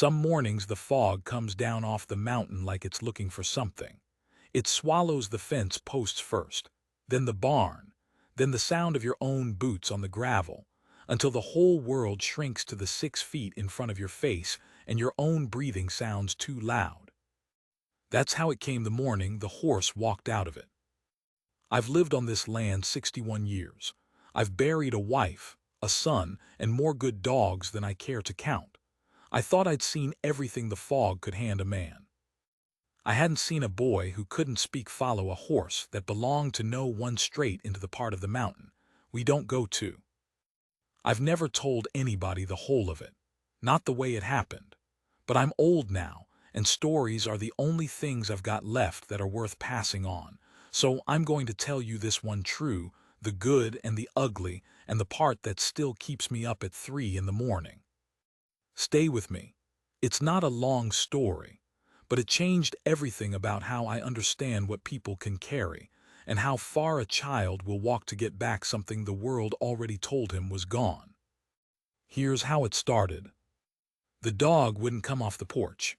Some mornings the fog comes down off the mountain like it's looking for something. It swallows the fence posts first, then the barn, then the sound of your own boots on the gravel, until the whole world shrinks to the 6 feet in front of your face and your own breathing sounds too loud. That's how it came the morning the horse walked out of it. I've lived on this land 61 years. I've buried a wife, a son, and more good dogs than I care to count. I thought I'd seen everything the fog could hand a man. I hadn't seen a boy who couldn't speak follow a horse that belonged to no one straight into the part of the mountain we don't go to. I've never told anybody the whole of it, not the way it happened. But I'm old now, and stories are the only things I've got left that are worth passing on. So I'm going to tell you this one true, the good and the ugly, and the part that still keeps me up at 3 in the morning. Stay with me. It's not a long story, but it changed everything about how I understand what people can carry, and how far a child will walk to get back something the world already told him was gone. Here's how it started. The dog wouldn't come off the porch.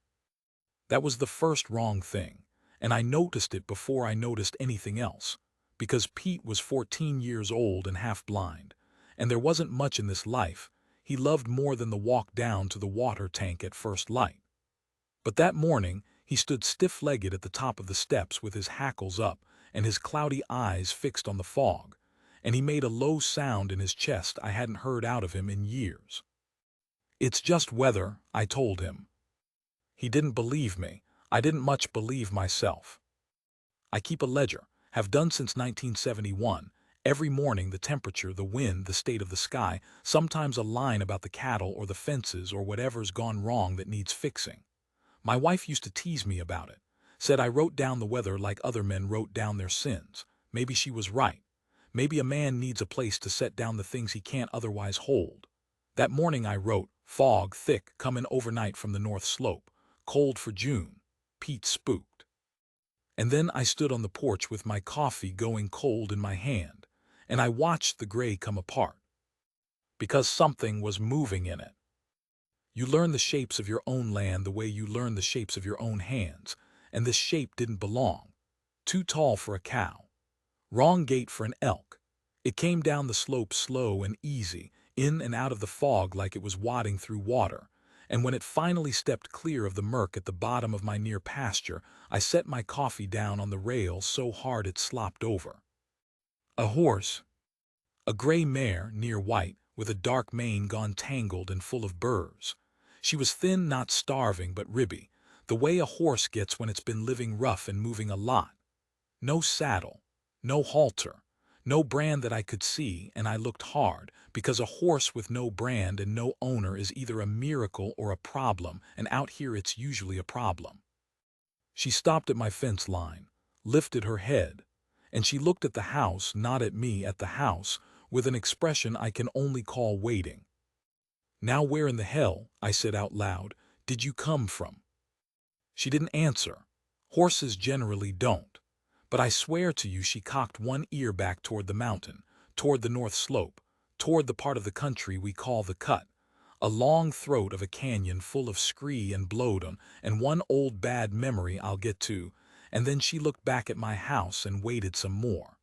That was the first wrong thing, and I noticed it before I noticed anything else, because Pete was 14 years old and half blind, and there wasn't much in this life he loved more than the walk down to the water tank at first light. But that morning he stood stiff-legged at the top of the steps with his hackles up and his cloudy eyes fixed on the fog, and he made a low sound in his chest I hadn't heard out of him in years. "It's just weather," I told him. He didn't believe me. I didn't much believe myself. I keep a ledger, have done since 1971, every morning the temperature, the wind, the state of the sky, sometimes a line about the cattle or the fences or whatever's gone wrong that needs fixing. My wife used to tease me about it, said I wrote down the weather like other men wrote down their sins. Maybe she was right. Maybe a man needs a place to set down the things he can't otherwise hold. That morning I wrote, fog thick coming overnight from the north slope, cold for June. Pete spooked. And then I stood on the porch with my coffee going cold in my hand, and I watched the gray come apart. Because something was moving in it. You learn the shapes of your own land the way you learn the shapes of your own hands, and this shape didn't belong. Too tall for a cow. Wrong gait for an elk. It came down the slope slow and easy, in and out of the fog like it was wading through water, and when it finally stepped clear of the murk at the bottom of my near pasture, I set my coffee down on the rail so hard it slopped over. A horse. A gray mare, near white, with a dark mane gone tangled and full of burrs. She was thin, not starving, but ribby, the way a horse gets when it's been living rough and moving a lot. No saddle, no halter, no brand that I could see, and I looked hard, because a horse with no brand and no owner is either a miracle or a problem, and out here it's usually a problem. She stopped at my fence line, lifted her head, and she looked at the house, not at me, at the house, with an expression I can only call waiting. "Now where in the hell," I said out loud, "did you come from?" She didn't answer. Horses generally don't. But I swear to you she cocked one ear back toward the mountain, toward the north slope, toward the part of the country we call the Cut, a long throat of a canyon full of scree and blowdom and one old bad memory I'll get to, and then she looked back at my house and waited some more.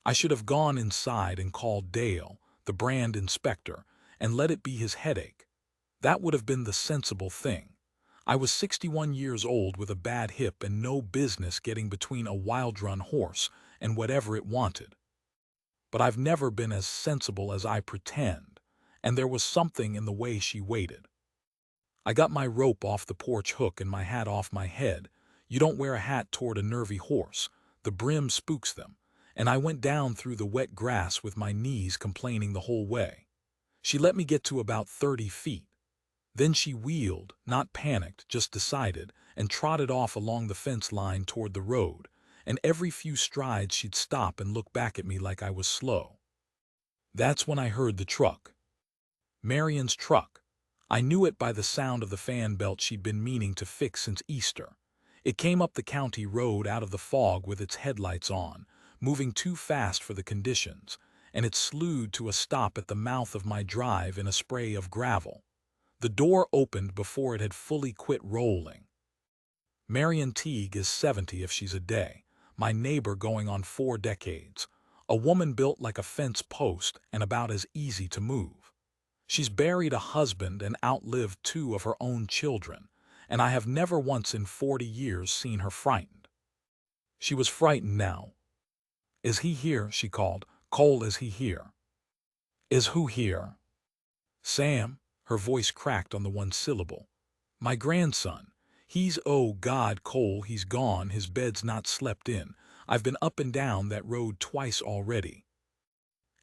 I should have gone inside and called Dale, the brand inspector, and let it be his headache. That would have been the sensible thing. I was 61 years old with a bad hip and no business getting between a wild-run horse and whatever it wanted. But I've never been as sensible as I pretend, and there was something in the way she waited. I got my rope off the porch hook and my hat off my head. You don't wear a hat toward a nervy horse. The brim spooks them. And I went down through the wet grass with my knees complaining the whole way. She let me get to about 30 feet. Then she wheeled, not panicked, just decided, and trotted off along the fence line toward the road, and every few strides she'd stop and look back at me like I was slow. That's when I heard the truck. Marion's truck. I knew it by the sound of the fan belt she'd been meaning to fix since Easter. It came up the county road out of the fog with its headlights on, moving too fast for the conditions, and it slewed to a stop at the mouth of my drive in a spray of gravel. The door opened before it had fully quit rolling. Marion Teague is 70 if she's a day, my neighbor going on 4 decades, a woman built like a fence post and about as easy to move. She's buried a husband and outlived 2 of her own children, and I have never once in 40 years seen her frightened. She was frightened now. "Is he here?" she called. "Cole, is he here?" "Is who here?" "Sam." Her voice cracked on the one syllable. "My grandson. He's, oh God, Cole, he's gone, his bed's not slept in. I've been up and down that road twice already."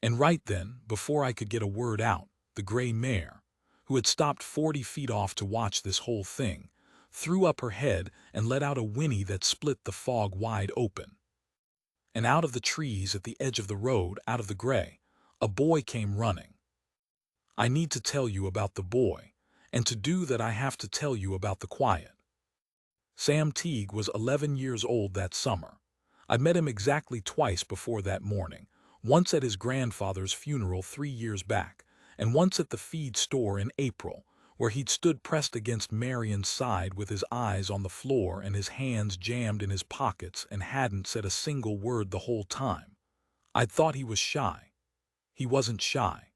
And right then, before I could get a word out, the gray mare, who had stopped 40 feet off to watch this whole thing, threw up her head and let out a whinny that split the fog wide open. And out of the trees at the edge of the road, out of the gray, a boy came running. I need to tell you about the boy, and to do that I have to tell you about the quiet. Sam Teague was 11 years old that summer. I met him exactly twice before that morning, once at his grandfather's funeral 3 years back, and once at the feed store in April, where he'd stood pressed against Marion's side with his eyes on the floor and his hands jammed in his pockets and hadn't said a single word the whole time. I'd thought he was shy. He wasn't shy.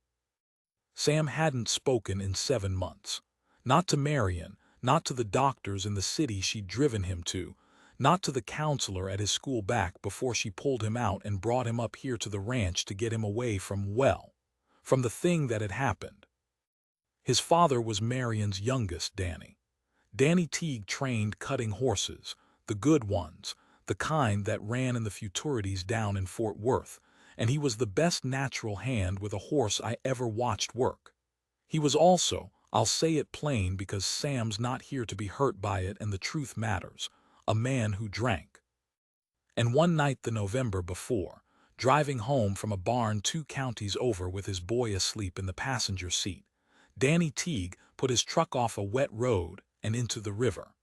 Sam hadn't spoken in 7 months. Not to Marion, not to the doctors in the city she'd driven him to, not to the counselor at his school back before she pulled him out and brought him up here to the ranch to get him away from, well, from the thing that had happened. His father was Marion's youngest, Danny. Danny Teague trained cutting horses, the good ones, the kind that ran in the futurities down in Fort Worth, and he was the best natural hand with a horse I ever watched work. He was also, I'll say it plain because Sam's not here to be hurt by it and the truth matters, a man who drank. And one night the November before, driving home from a barn 2 counties over with his boy asleep in the passenger seat, Danny Teague put his truck off a wet road and into the river.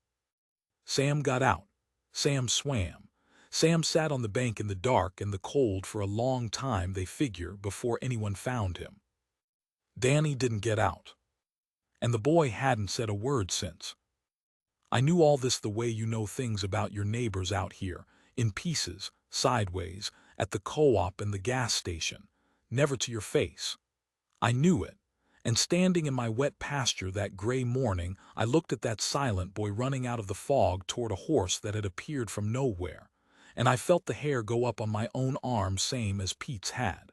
Sam got out. Sam swam. Sam sat on the bank in the dark and the cold for a long time, they figure, before anyone found him. Danny didn't get out. And the boy hadn't said a word since. I knew all this the way you know things about your neighbors out here, in pieces, sideways, at the co-op and the gas station, never to your face. I knew it. And standing in my wet pasture that gray morning, I looked at that silent boy running out of the fog toward a horse that had appeared from nowhere, and I felt the hair go up on my own arm same as Pete's had.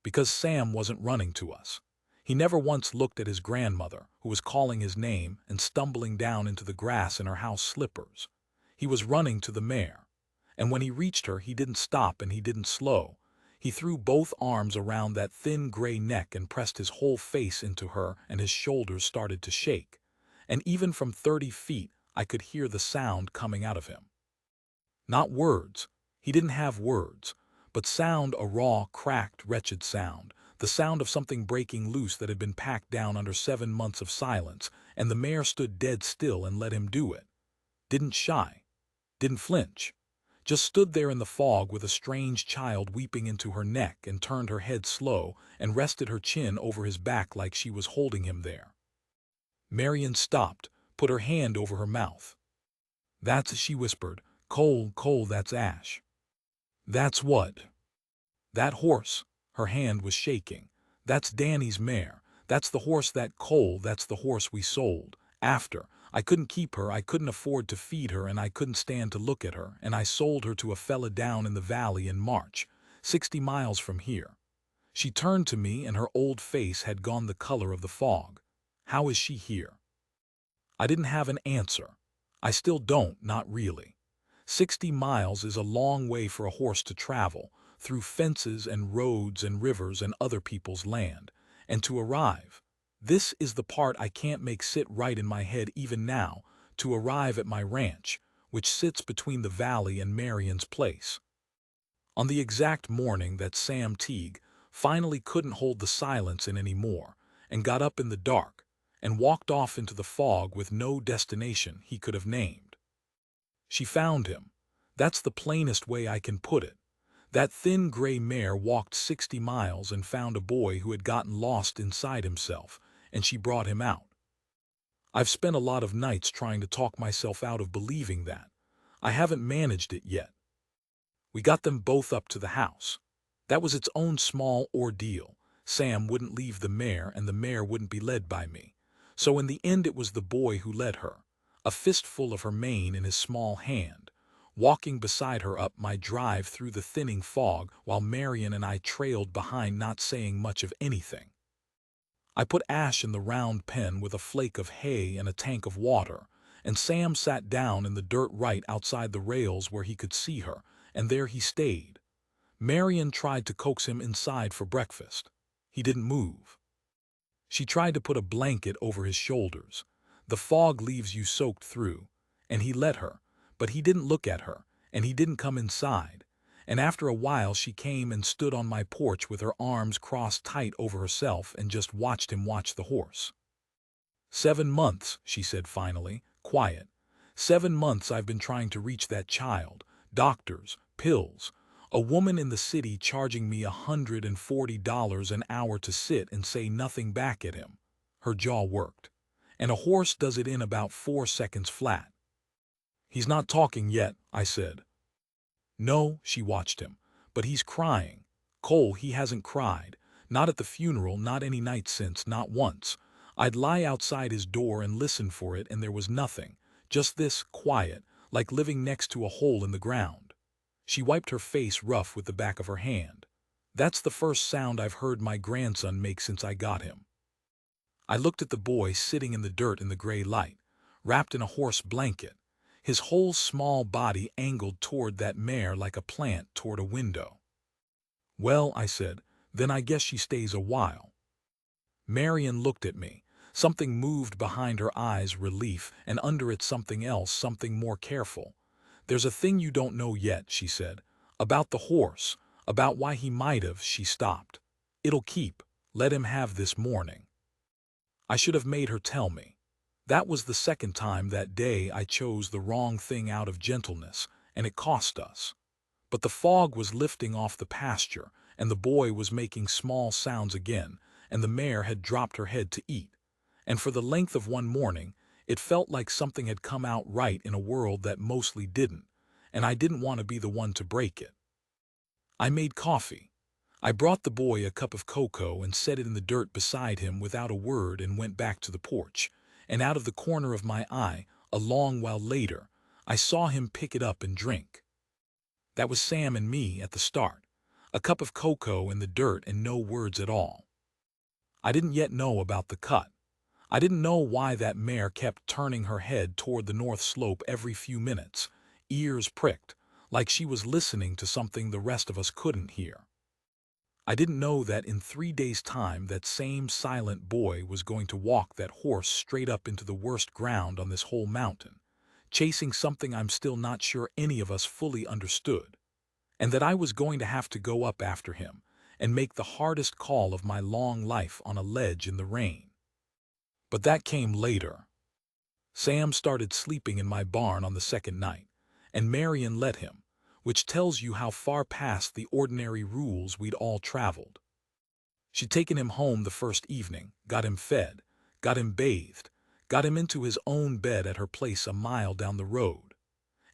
Because Sam wasn't running to us. He never once looked at his grandmother, who was calling his name and stumbling down into the grass in her house slippers. He was running to the mare. And when he reached her, he didn't stop and he didn't slow. He threw both arms around that thin gray neck and pressed his whole face into her, and his shoulders started to shake. And even from 30 feet, I could hear the sound coming out of him. Not words. He didn't have words, but sound, a raw, cracked, wretched sound, the sound of something breaking loose that had been packed down under 7 months of silence, and the mare stood dead still and let him do it. Didn't shy. Didn't flinch. Just stood there in the fog with a strange child weeping into her neck and turned her head slow and rested her chin over his back like she was holding him there. Marion stopped, put her hand over her mouth. "That's," she whispered. "Cole, Cole, that's Ash." "That's what?" "That horse." Her hand was shaking. "That's Danny's mare. That's the horse that Cole, that's the horse we sold. After. I couldn't keep her, I couldn't afford to feed her, and I couldn't stand to look at her, and I sold her to a fella down in the valley in March, 60 miles from here." She turned to me and her old face had gone the color of the fog. "How is she here?" I didn't have an answer. I still don't, not really. 60 miles is a long way for a horse to travel, through fences and roads and rivers and other people's land, and to arrive. This is the part I can't make sit right in my head even now, to arrive at my ranch, which sits between the valley and Marion's place. On the exact morning that Sam Teague finally couldn't hold the silence in any more, and got up in the dark, and walked off into the fog with no destination he could have named. She found him. That's the plainest way I can put it. That thin gray mare walked 60 miles and found a boy who had gotten lost inside himself, and she brought him out. I've spent a lot of nights trying to talk myself out of believing that. I haven't managed it yet. We got them both up to the house. That was its own small ordeal. Sam wouldn't leave the mare, and the mare wouldn't be led by me. So in the end it was the boy who led her, a fistful of her mane in his small hand, walking beside her up my drive through the thinning fog while Marion and I trailed behind, not saying much of anything. I put Ash in the round pen with a flake of hay and a tank of water, and Sam sat down in the dirt right outside the rails where he could see her, and there he stayed. Marion tried to coax him inside for breakfast. He didn't move. She tried to put a blanket over his shoulders. The fog leaves you soaked through, and he let her, but he didn't look at her, and he didn't come inside. And after a while she came and stood on my porch with her arms crossed tight over herself and just watched him watch the horse. 7 months, she said finally, quiet. 7 months I've been trying to reach that child. Doctors, pills, a woman in the city charging me $140 an hour to sit and say nothing back at him. Her jaw worked. And a horse does it in about 4 seconds flat. He's not talking yet, I said. No, she watched him. But he's crying. Cole, he hasn't cried. Not at the funeral, not any night since, not once. I'd lie outside his door and listen for it, and there was nothing. Just this, quiet, like living next to a hole in the ground. She wiped her face rough with the back of her hand. That's the first sound I've heard my grandson make since I got him. I looked at the boy sitting in the dirt in the gray light, wrapped in a horse blanket, his whole small body angled toward that mare like a plant toward a window. Well, I said, then I guess she stays a while. Marion looked at me. Something moved behind her eyes, relief, and under it something else, something more careful. There's a thing you don't know yet, she said. About the horse, about why he might have, she stopped. It'll keep. Let him have this morning. I should have made her tell me. That was the second time that day I chose the wrong thing out of gentleness, and it cost us. But the fog was lifting off the pasture, and the boy was making small sounds again, and the mare had dropped her head to eat. And for the length of one morning, it felt like something had come out right in a world that mostly didn't, and I didn't want to be the one to break it. I made coffee. I brought the boy a cup of cocoa and set it in the dirt beside him without a word and went back to the porch, and out of the corner of my eye, a long while later, I saw him pick it up and drink. That was Sam and me at the start. A cup of cocoa in the dirt and no words at all. I didn't yet know about the cut. I didn't know why that mare kept turning her head toward the north slope every few minutes, ears pricked, like she was listening to something the rest of us couldn't hear. I didn't know that in 3 days' time that same silent boy was going to walk that horse straight up into the worst ground on this whole mountain, chasing something I'm still not sure any of us fully understood, and that I was going to have to go up after him and make the hardest call of my long life on a ledge in the rain. But that came later. Sam started sleeping in my barn on the second night, and Marion let him, which tells you how far past the ordinary rules we'd all traveled. She'd taken him home the first evening, got him fed, got him bathed, got him into his own bed at her place a mile down the road.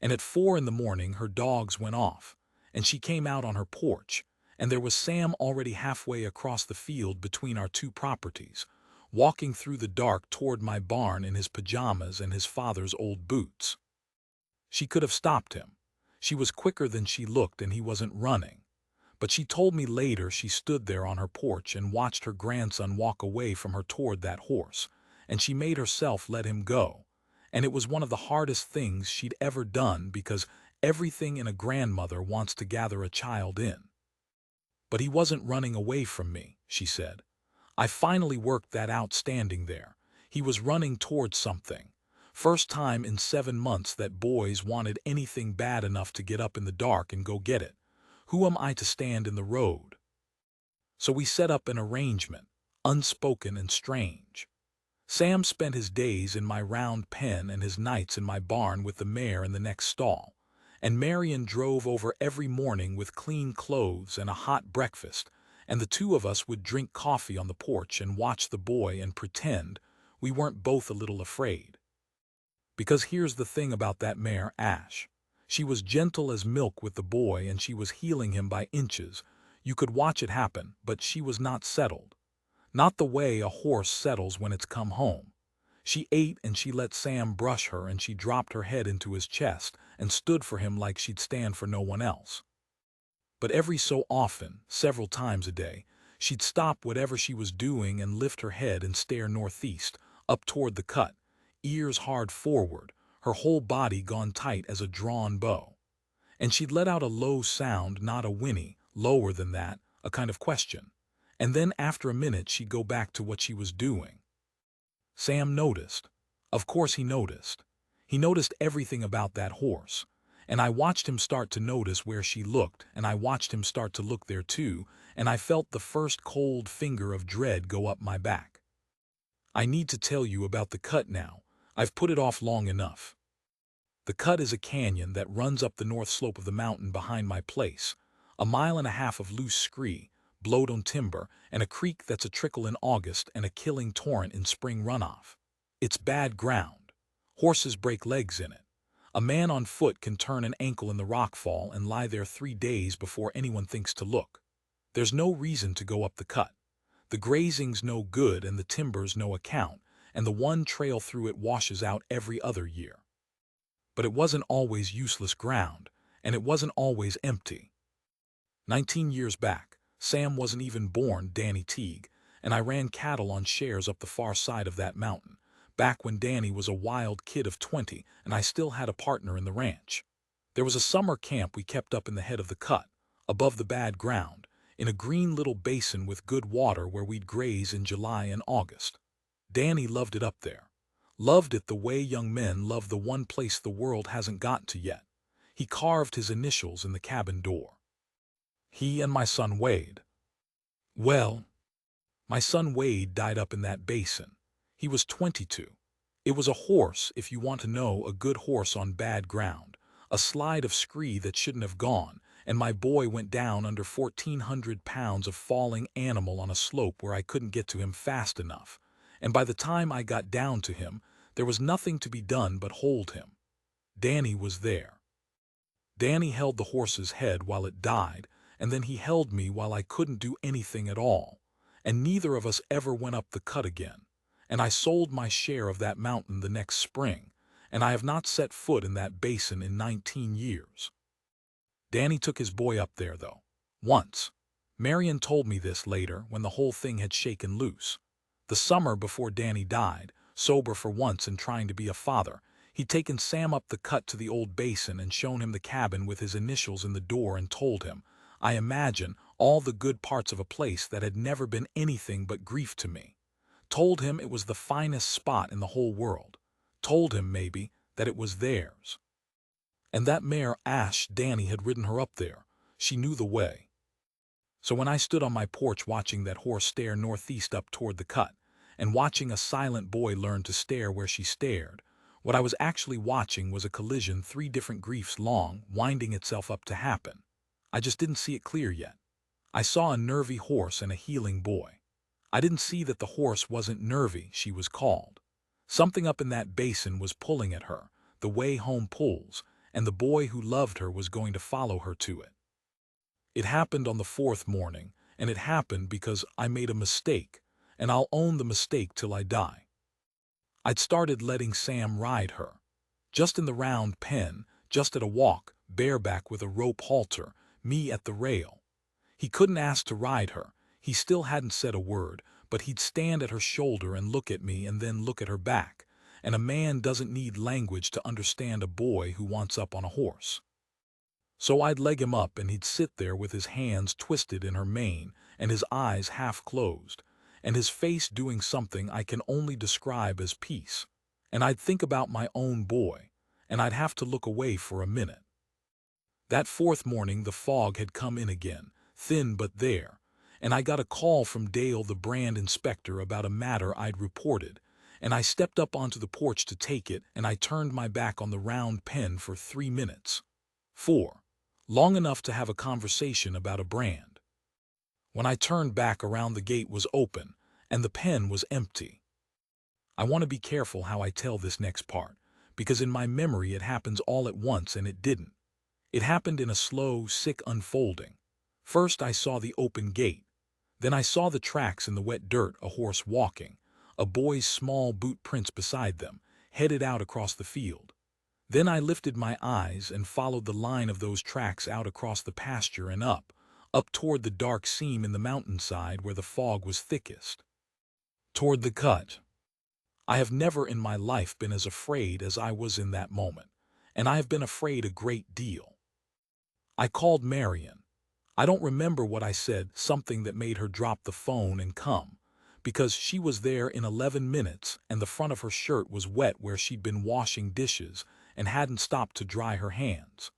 And at 4 in the morning her dogs went off, and she came out on her porch, and there was Sam already halfway across the field between our two properties, walking through the dark toward my barn in his pajamas and his father's old boots. She could have stopped him. She was quicker than she looked, and he wasn't running. But she told me later she stood there on her porch and watched her grandson walk away from her toward that horse, and she made herself let him go. And it was one of the hardest things she'd ever done, because everything in a grandmother wants to gather a child in. But he wasn't running away from me, she said. I finally worked that out standing there. He was running towards something. First time in 7 months that boys wanted anything bad enough to get up in the dark and go get it. Who am I to stand in the road? So we set up an arrangement, unspoken and strange. Sam spent his days in my round pen and his nights in my barn with the mare in the next stall, and Marion drove over every morning with clean clothes and a hot breakfast, and the two of us would drink coffee on the porch and watch the boy and pretend we weren't both a little afraid. Because here's the thing about that mare, Ash. She was gentle as milk with the boy and she was healing him by inches. You could watch it happen, but she was not settled. Not the way a horse settles when it's come home. She ate and she let Sam brush her and she dropped her head into his chest and stood for him like she'd stand for no one else. But every so often, several times a day, she'd stop whatever she was doing and lift her head and stare northeast, up toward the cut, ears hard forward, her whole body gone tight as a drawn bow. And she'd let out a low sound, not a whinny, lower than that, a kind of question. And then after a minute she'd go back to what she was doing. Sam noticed. Of course he noticed. He noticed everything about that horse. And I watched him start to notice where she looked, and I watched him start to look there too, and I felt the first cold finger of dread go up my back. I need to tell you about the cut now. I've put it off long enough. The cut is a canyon that runs up the north slope of the mountain behind my place, a mile and a half of loose scree, blowed on timber, and a creek that's a trickle in August and a killing torrent in spring runoff. It's bad ground. Horses break legs in it. A man on foot can turn an ankle in the rockfall and lie there 3 days before anyone thinks to look. There's no reason to go up the cut. The grazing's no good and the timber's no account, and the one trail through it washes out every other year. But it wasn't always useless ground, and it wasn't always empty. 19 years back, Sam wasn't even born, Danny Teague, and I ran cattle on shares up the far side of that mountain, back when Danny was a wild kid of 20 and I still had a partner in the ranch. There was a summer camp we kept up in the head of the cut, above the bad ground, in a green little basin with good water where we'd graze in July and August. Danny loved it up there. Loved it the way young men love the one place the world hasn't gotten to yet. He carved his initials in the cabin door. He and my son Wade. Well, my son Wade died up in that basin. He was 22. It was a horse, if you want to know, a good horse on bad ground, a slide of scree that shouldn't have gone, and my boy went down under 1,400 pounds of falling animal on a slope where I couldn't get to him fast enough, and by the time I got down to him, there was nothing to be done but hold him. Danny was there. Danny held the horse's head while it died, and then he held me while I couldn't do anything at all, and neither of us ever went up the cut again. And I sold my share of that mountain the next spring, and I have not set foot in that basin in 19 years. Danny took his boy up there, though. Once. Marion told me this later, when the whole thing had shaken loose. The summer before Danny died, sober for once and trying to be a father, he'd taken Sam up the cut to the old basin and shown him the cabin with his initials in the door and told him, I imagine, all the good parts of a place that had never been anything but grief to me. Told him it was the finest spot in the whole world. Told him, maybe, that it was theirs. And that mare, Ash, Danny had ridden her up there. She knew the way. So when I stood on my porch watching that horse stare northeast up toward the cut, and watching a silent boy learn to stare where she stared, what I was actually watching was a collision 3 different griefs long, winding itself up to happen. I just didn't see it clear yet. I saw a nervy horse and a healing boy. I didn't see that the horse wasn't nervy, she was called. Something up in that basin was pulling at her, the way home pulls, and the boy who loved her was going to follow her to it. It happened on the 4th morning, and it happened because I made a mistake, and I'll own the mistake till I die. I'd started letting Sam ride her. Just in the round pen, just at a walk, bareback with a rope halter, me at the rail. He couldn't ask to ride her. He still hadn't said a word, but he'd stand at her shoulder and look at me and then look at her back, and a man doesn't need language to understand a boy who wants up on a horse. So I'd leg him up and he'd sit there with his hands twisted in her mane and his eyes half closed, and his face doing something I can only describe as peace, and I'd think about my own boy, and I'd have to look away for a minute. That 4th morning the fog had come in again, thin but there, and I got a call from Dale the brand inspector about a matter I'd reported, and I stepped up onto the porch to take it and I turned my back on the round pen for 3 minutes. 4. Long enough to have a conversation about a brand. When I turned back around the gate was open, and the pen was empty. I want to be careful how I tell this next part, because in my memory it happens all at once and it didn't. It happened in a slow, sick unfolding. First I saw the open gate. Then I saw the tracks in the wet dirt, a horse walking, a boy's small boot prints beside them, headed out across the field. Then I lifted my eyes and followed the line of those tracks out across the pasture and up toward the dark seam in the mountainside where the fog was thickest. Toward the cut. I have never in my life been as afraid as I was in that moment, and I have been afraid a great deal. I called Marion. I don't remember what I said, something that made her drop the phone and come, because she was there in 11 minutes and the front of her shirt was wet where she'd been washing dishes and hadn't stopped to dry her hands.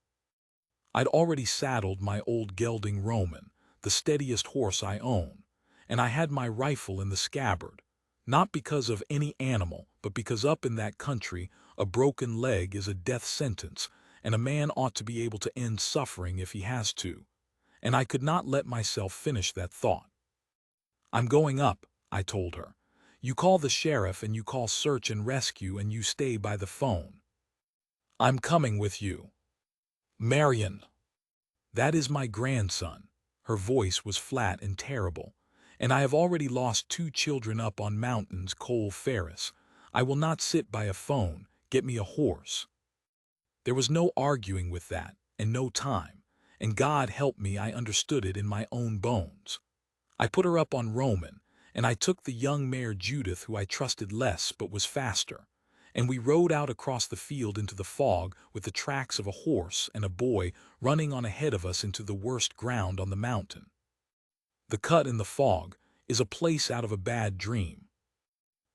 I'd already saddled my old gelding Roman, the steadiest horse I own, and I had my rifle in the scabbard, not because of any animal, but because up in that country a broken leg is a death sentence, and a man ought to be able to end suffering if he has to, and I could not let myself finish that thought. "I'm going up," I told her. "You call the sheriff and you call search and rescue and you stay by the phone. I'm coming with you. Marion." "That is my grandson." Her voice was flat and terrible. "And I have already lost 2 children up on mountains, Cole Ferris. I will not sit by a phone. Get me a horse." There was no arguing with that, and no time, and God help me, I understood it in my own bones. I put her up on Roman, and I took the young mare Judith, who I trusted less but was faster, and we rode out across the field into the fog with the tracks of a horse and a boy running on ahead of us into the worst ground on the mountain. The cut in the fog is a place out of a bad dream.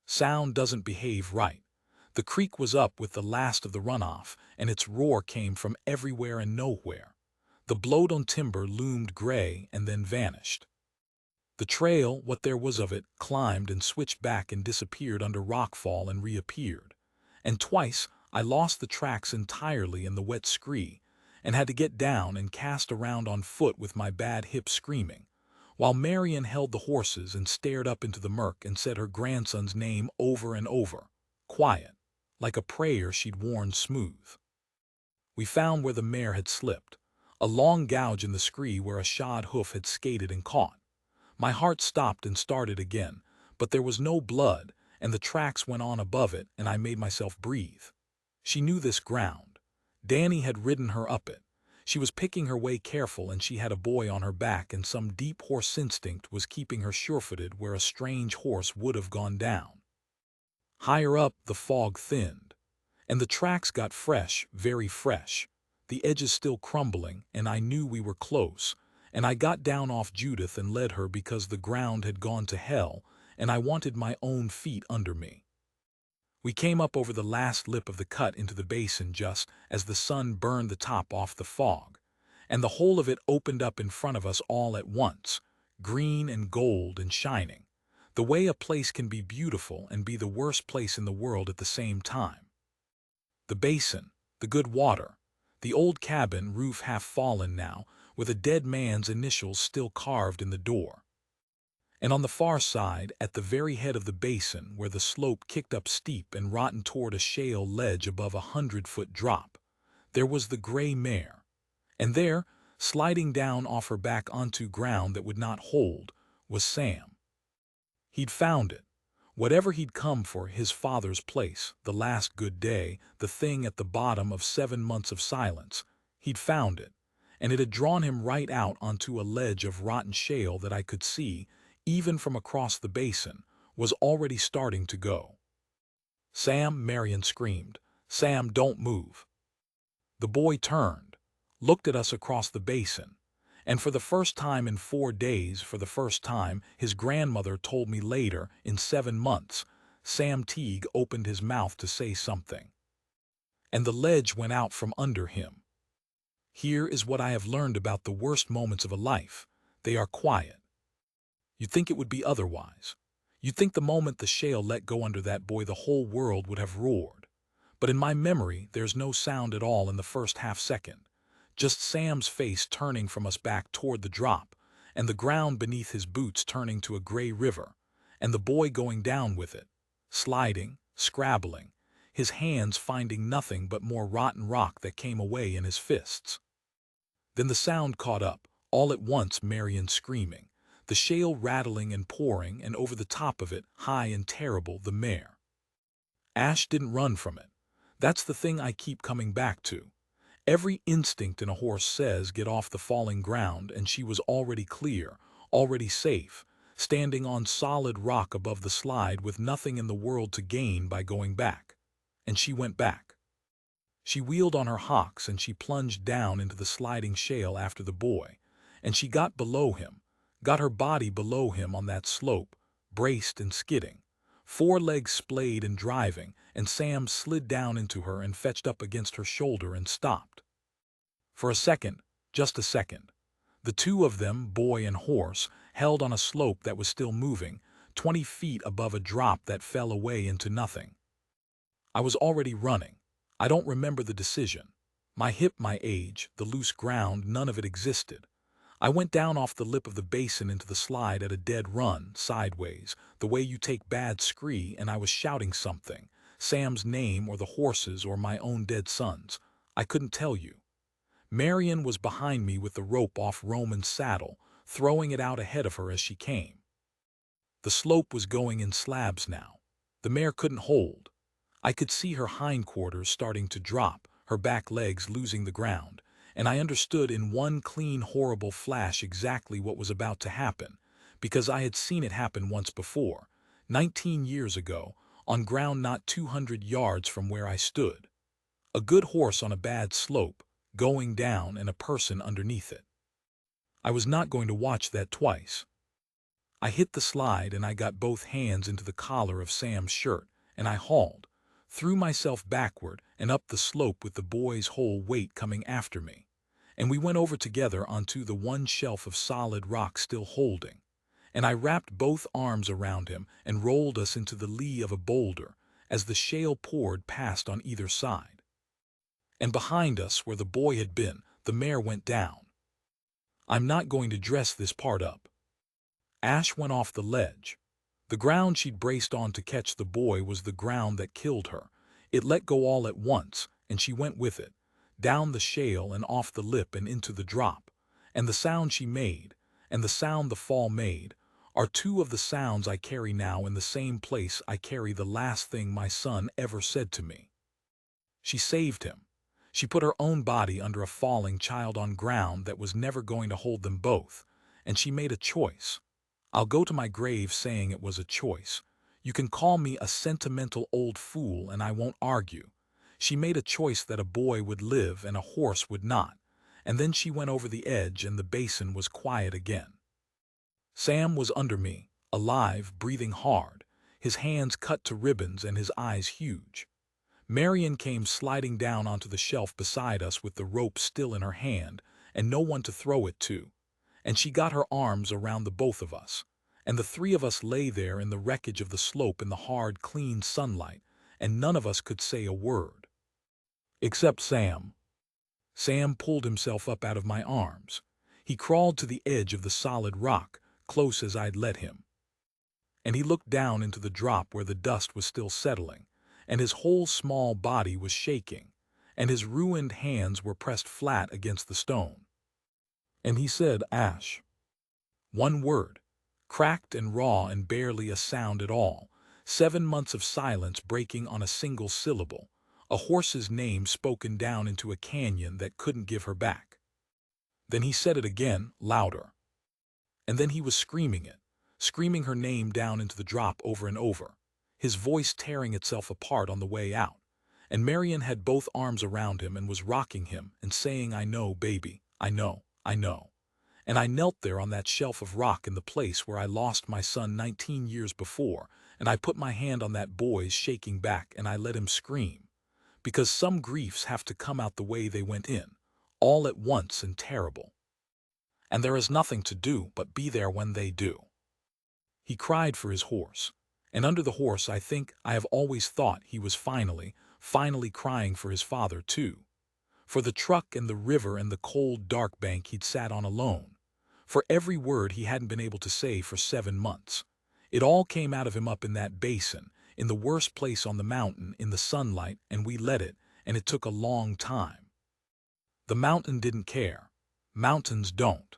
Sound doesn't behave right. The creek was up with the last of the runoff, and its roar came from everywhere and nowhere. The blowed on timber loomed gray and then vanished. The trail, what there was of it, climbed and switched back and disappeared under rockfall and reappeared. And twice I lost the tracks entirely in the wet scree, and had to get down and cast around on foot with my bad hip screaming, while Marion held the horses and stared up into the murk and said her grandson's name over and over, quiet, like a prayer she'd worn smooth. We found where the mare had slipped, a long gouge in the scree where a shod hoof had skated and caught. My heart stopped and started again, but there was no blood, and the tracks went on above it, and I made myself breathe. She knew this ground. Danny had ridden her up it. She was picking her way careful, and she had a boy on her back, and some deep horse instinct was keeping her sure-footed where a strange horse would have gone down. Higher up, the fog thinned, and the tracks got fresh, very fresh, the edges still crumbling, and I knew we were close, and I got down off Judith and led her because the ground had gone to hell, and I wanted my own feet under me. We came up over the last lip of the cut into the basin just as the sun burned the top off the fog, and the whole of it opened up in front of us all at once, green and gold and shining, the way a place can be beautiful and be the worst place in the world at the same time. The basin, the good water, the old cabin, roof half fallen now, with a dead man's initials still carved in the door. And on the far side, at the very head of the basin, where the slope kicked up steep and rotten toward a shale ledge above 100-foot drop, there was the gray mare. And there, sliding down off her back onto ground that would not hold, was Sam. He'd found it. Whatever he'd come for, his father's place, the last good day, the thing at the bottom of 7 months of silence, he'd found it, and it had drawn him right out onto a ledge of rotten shale that I could see, even from across the basin, was already starting to go. "Sam," Marion screamed. "Sam, don't move." The boy turned, looked at us across the basin, and for the first time in 4 days, for the first time, his grandmother told me later, in 7 months, Sam Teague opened his mouth to say something. And the ledge went out from under him. Here is what I have learned about the worst moments of a life. They are quiet. You'd think it would be otherwise. You'd think the moment the shale let go under that boy, the whole world would have roared. But in my memory, there's no sound at all in the first half-second. Just Sam's face turning from us back toward the drop, and the ground beneath his boots turning to a gray river, and the boy going down with it. sliding, scrabbling, his hands finding nothing but more rotten rock that came away in his fists. Then the sound caught up, all at once Marion screaming, the shale rattling and pouring, and over the top of it, high and terrible, the mare. Ash didn't run from it. That's the thing I keep coming back to. Every instinct in a horse says get off the falling ground, and she was already clear, already safe, standing on solid rock above the slide with nothing in the world to gain by going back. And she went back. She wheeled on her hocks and she plunged down into the sliding shale after the boy, and she got below him, got her body below him on that slope, braced and skidding, four legs splayed and driving, and Sam slid down into her and fetched up against her shoulder and stopped. For a second, just a second, the two of them, boy and horse, held on a slope that was still moving, 20 feet above a drop that fell away into nothing. I was already running. I don't remember the decision. My hip, my age, the loose ground, none of it existed. I went down off the lip of the basin into the slide at a dead run, sideways, the way you take bad scree, and I was shouting something, Sam's name or the horse's or my own dead son's. I couldn't tell you. Marion was behind me with the rope off Roman's saddle, throwing it out ahead of her as she came. The slope was going in slabs now. The mare couldn't hold. I could see her hindquarters starting to drop, her back legs losing the ground, and I understood in one clean, horrible flash exactly what was about to happen, because I had seen it happen once before, 19 years ago, on ground not 200 yards from where I stood. A good horse on a bad slope, going down, and a person underneath it. I was not going to watch that twice. I hit the slide and I got both hands into the collar of Sam's shirt, and I hauled, threw myself backward and up the slope with the boy's whole weight coming after me, and we went over together onto the one shelf of solid rock still holding, and I wrapped both arms around him and rolled us into the lee of a boulder as the shale poured past on either side. And behind us, where the boy had been, the mare went down. I'm not going to dress this part up. Ash went off the ledge. The ground she'd braced on to catch the boy was the ground that killed her. It let go all at once, and she went with it, down the shale and off the lip and into the drop. And the sound she made, and the sound the fall made, are two of the sounds I carry now in the same place I carry the last thing my son ever said to me. She saved him. She put her own body under a falling child on ground that was never going to hold them both, and she made a choice. I'll go to my grave saying it was a choice. You can call me a sentimental old fool and I won't argue. She made a choice that a boy would live and a horse would not, and then she went over the edge and the basin was quiet again. Sam was under me, alive, breathing hard, his hands cut to ribbons and his eyes huge. Marion came sliding down onto the shelf beside us with the rope still in her hand and no one to throw it to, and she got her arms around the both of us, and the three of us lay there in the wreckage of the slope in the hard, clean sunlight, and none of us could say a word. Except Sam. Sam pulled himself up out of my arms. He crawled to the edge of the solid rock, close as I'd let him. And he looked down into the drop where the dust was still settling, and his whole small body was shaking, and his ruined hands were pressed flat against the stone. And he said, "Ash." One word, cracked and raw and barely a sound at all, 7 months of silence breaking on a single syllable, a horse's name spoken down into a canyon that couldn't give her back. Then he said it again, louder. And then he was screaming it, screaming her name down into the drop over and over, his voice tearing itself apart on the way out. And Marion had both arms around him and was rocking him and saying, "I know, baby, I know, I know." And I knelt there on that shelf of rock in the place where I lost my son 19 years before, and I put my hand on that boy's shaking back and I let him scream. Because some griefs have to come out the way they went in, all at once and terrible. And there is nothing to do but be there when they do. He cried for his horse, and under the horse I think I have always thought he was finally crying for his father too. For the truck and the river and the cold dark bank he'd sat on alone. For every word he hadn't been able to say for 7 months. It all came out of him up in that basin, in the worst place on the mountain, in the sunlight, and we let it, and it took a long time. The mountain didn't care. Mountains don't.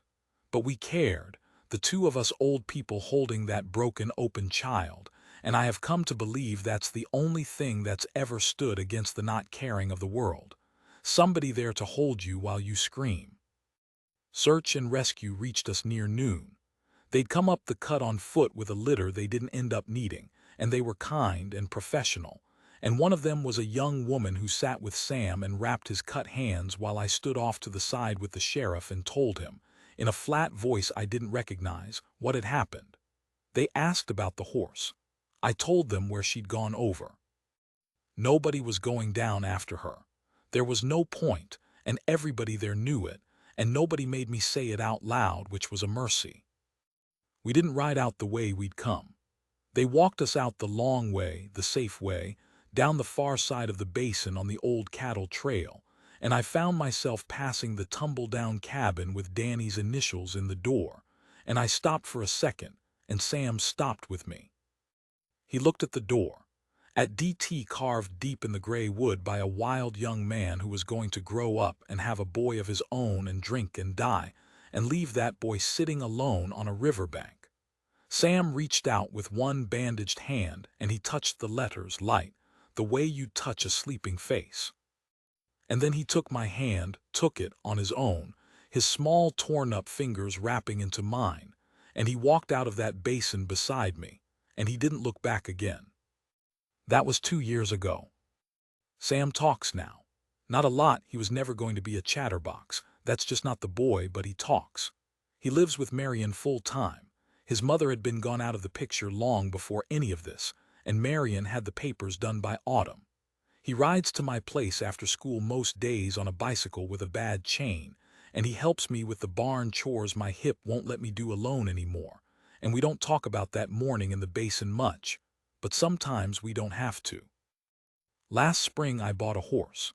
But we cared, the two of us old people holding that broken open child, and I have come to believe that's the only thing that's ever stood against the not caring of the world. Somebody there to hold you while you scream. Search and rescue reached us near noon. They'd come up the cut on foot with a litter they didn't end up needing, and they were kind and professional, and one of them was a young woman who sat with Sam and wrapped his cut hands while I stood off to the side with the sheriff and told him, in a flat voice I didn't recognize, what had happened. They asked about the horse. I told them where she'd gone over. Nobody was going down after her. There was no point, and everybody there knew it, and nobody made me say it out loud, which was a mercy. We didn't ride out the way we'd come. They walked us out the long way, the safe way, down the far side of the basin on the old cattle trail, and I found myself passing the tumble-down cabin with Danny's initials in the door, and I stopped for a second, and Sam stopped with me. He looked at the door, at DT carved deep in the gray wood by a wild young man who was going to grow up and have a boy of his own and drink and die, and leave that boy sitting alone on a riverbank. Sam reached out with one bandaged hand and he touched the letters light, the way you touch a sleeping face. And then he took my hand, took it on his own, his small torn-up fingers wrapping into mine, and he walked out of that basin beside me, and he didn't look back again. That was 2 years ago. Sam talks now. Not a lot, he was never going to be a chatterbox. That's just not the boy, but he talks. He lives with Marion full-time. His mother had been gone out of the picture long before any of this, and Marion had the papers done by autumn. He rides to my place after school most days on a bicycle with a bad chain, and he helps me with the barn chores my hip won't let me do alone anymore, and we don't talk about that morning in the basin much, but sometimes we don't have to. Last spring I bought a horse,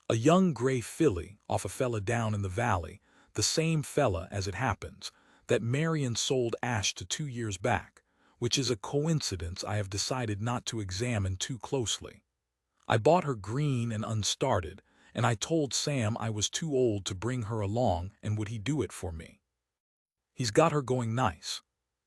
a young gray filly off a fella down in the valley, the same fella, as it happens, that Marion sold Ash to 2 years back, which is a coincidence I have decided not to examine too closely. I bought her green and unstarted, and I told Sam I was too old to bring her along and would he do it for me. He's got her going nice.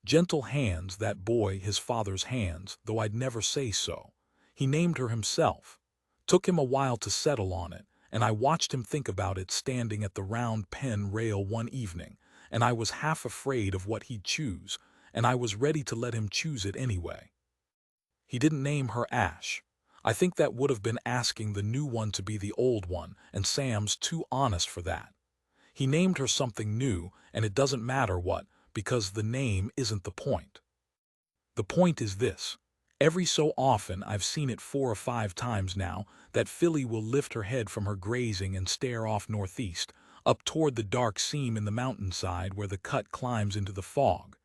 Gentle hands, that boy, his father's hands, though I'd never say so. He named her himself. Took him a while to settle on it, and I watched him think about it standing at the round pen rail one evening, and I was half afraid of what he'd choose, and I was ready to let him choose it anyway. He didn't name her Ash. I think that would have been asking the new one to be the old one, and Sam's too honest for that. He named her something new, and it doesn't matter what, because the name isn't the point. The point is this. Every so often, I've seen it 4 or 5 times now, that filly will lift her head from her grazing and stare off northeast, up toward the dark seam in the mountainside where the cut climbs into the fog.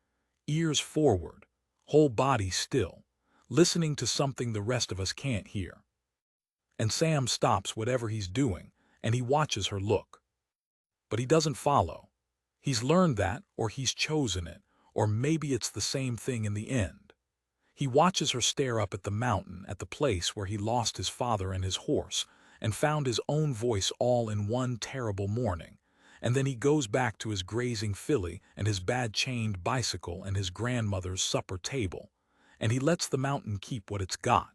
Ears forward, whole body still, listening to something the rest of us can't hear. And Sam stops whatever he's doing, and he watches her look. But he doesn't follow. He's learned that, or he's chosen it, or maybe it's the same thing in the end. He watches her stare up at the mountain, at the place where he lost his father and his horse, and found his own voice all in one terrible morning, and then he goes back to his grazing filly and his bad-chained bicycle and his grandmother's supper table, and he lets the mountain keep what it's got.